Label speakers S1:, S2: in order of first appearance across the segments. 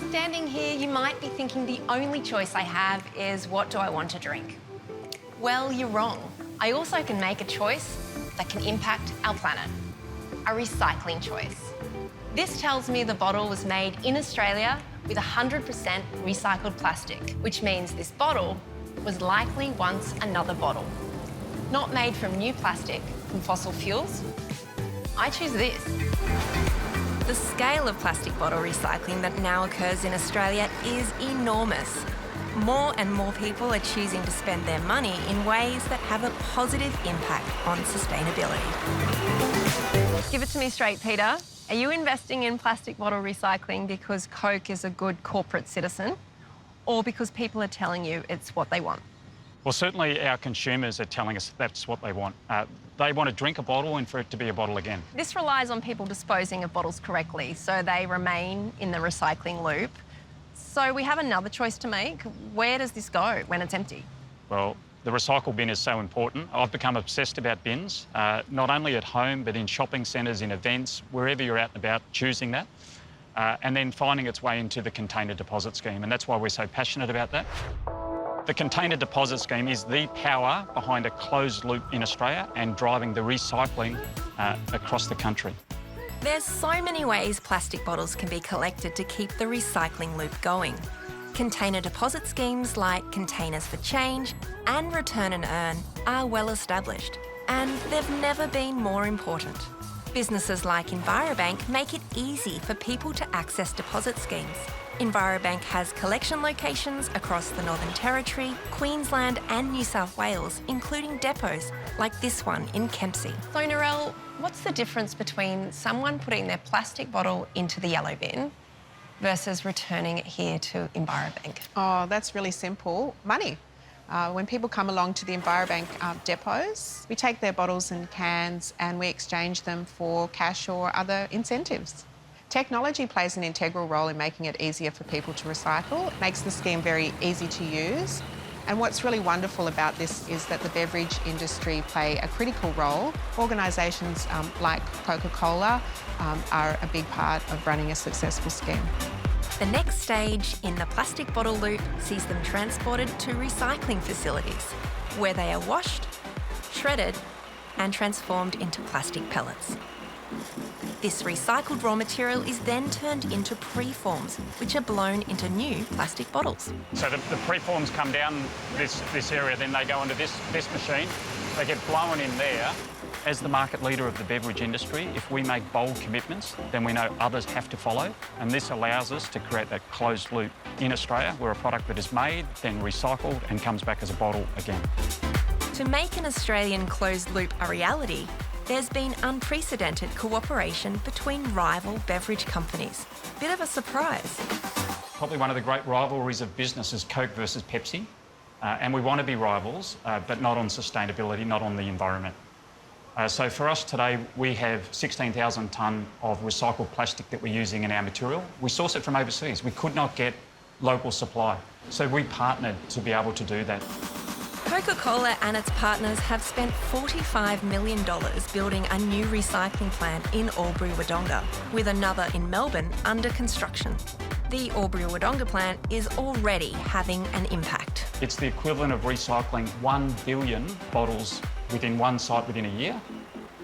S1: Standing here, you might be thinking the only choice I have is what do I want to drink? Well, you're wrong. I also can make a choice that can impact our planet. A recycling choice. This tells me the bottle was made in Australia with 100% recycled plastic, which means this bottle was likely once another bottle. Not made from new plastic from fossil fuels. I choose this. The scale of plastic bottle recycling that now occurs in Australia is enormous. More and more people are choosing to spend their money in ways that have a positive impact on sustainability. Give it to me straight, Peter. Are you investing in plastic bottle recycling because Coke is a good corporate citizen, or because people are telling you it's what they want?
S2: Well, certainly our consumers are telling us that's what they want. They want to drink a bottle and for it to be a bottle again.
S1: This relies on people disposing of bottles correctly so they remain in the recycling loop. So we have another choice to make. Where does this go when it's empty?
S2: Well, the recycle bin is so important. I've become obsessed about bins, not only at home, but in shopping centres, in events, wherever you're out and about, choosing that, and then finding its way into the container deposit scheme. And that's why we're so passionate about that. The container deposit scheme is the power behind a closed loop in Australia and driving the recycling across the country.
S1: There's so many ways plastic bottles can be collected to keep the recycling loop going. Container deposit schemes like Containers for Change and Return and Earn are well established, and they've never been more important. Businesses like Envirobank make it easy for people to access deposit schemes. Envirobank has collection locations across the Northern Territory, Queensland and New South Wales, including depots like this one in Kempsey. So, Narelle, what's the difference between someone putting their plastic bottle into the yellow bin versus returning it here to Envirobank?
S3: Oh, that's really simple. Money. When people come along to the Envirobank depots, we take their bottles and cans and we exchange them for cash or other incentives. Technology plays an integral role in making it easier for people to recycle. It makes the scheme very easy to use. And what's really wonderful about this is that the beverage industry play a critical role. Organisations like Coca-Cola are a big part of running a successful scheme.
S1: The next stage in the plastic bottle loop sees them transported to recycling facilities, where they are washed, shredded and transformed into plastic pellets. This recycled raw material is then turned into preforms, which are blown into new plastic bottles.
S2: So the preforms come down this area, then they go into this machine. They get blown in there. As the market leader of the beverage industry, if we make bold commitments, then we know others have to follow. And this allows us to create that closed loop in Australia, where a product that is made, then recycled and comes back as a bottle again.
S1: To make an Australian closed loop a reality, there's been unprecedented cooperation between rival beverage companies. Bit of a surprise.
S2: Probably one of the great rivalries of business is Coke versus Pepsi. And we want to be rivals, but not on sustainability, not on the environment. So for us today, we have 16,000 tonne of recycled plastic that we're using in our material. We source it from overseas. We could not get local supply. So we partnered to be able to do that.
S1: Coca-Cola and its partners have spent $45 million building a new recycling plant in Albury-Wodonga, with another in Melbourne under construction. The Albury-Wodonga plant is already having an impact.
S2: It's the equivalent of recycling 1 billion bottles within one site within a year.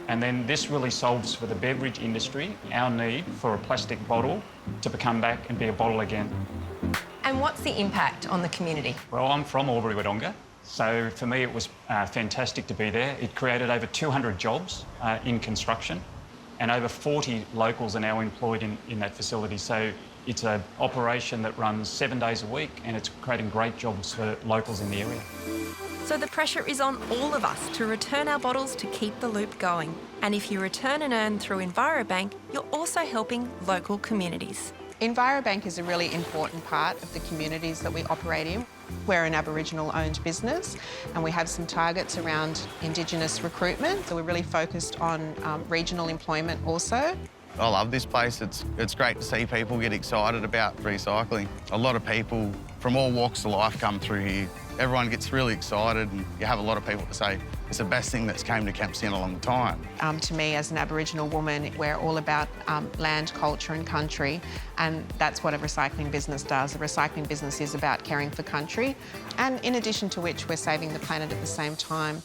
S2: And then this really solves for the beverage industry our need for a plastic bottle to come back and be a bottle again.
S1: And what's the impact on the community?
S2: Well, I'm from Albury-Wodonga, so for me it was fantastic to be there. It created over 200 jobs in construction, and over 40 locals are now employed in that facility. So it's an operation that runs 7 days a week, and it's creating great jobs for locals in the area.
S1: So the pressure is on all of us to return our bottles to keep the loop going. And if you return and earn through Envirobank, you're also helping local communities.
S3: Envirobank is a really important part of the communities that we operate in. We're an Aboriginal-owned business and we have some targets around Indigenous recruitment. So we're really focused on regional employment also.
S4: I love this place. It's great to see people get excited about recycling. A lot of people from all walks of life come through here. Everyone gets really excited and you have a lot of people to say, It's the best thing that's came to Kempsey in a long time.
S3: To me, as an Aboriginal woman, we're all about land, culture and country, and that's what a recycling business does. A recycling business is about caring for country, and in addition to which, we're saving the planet at the same time.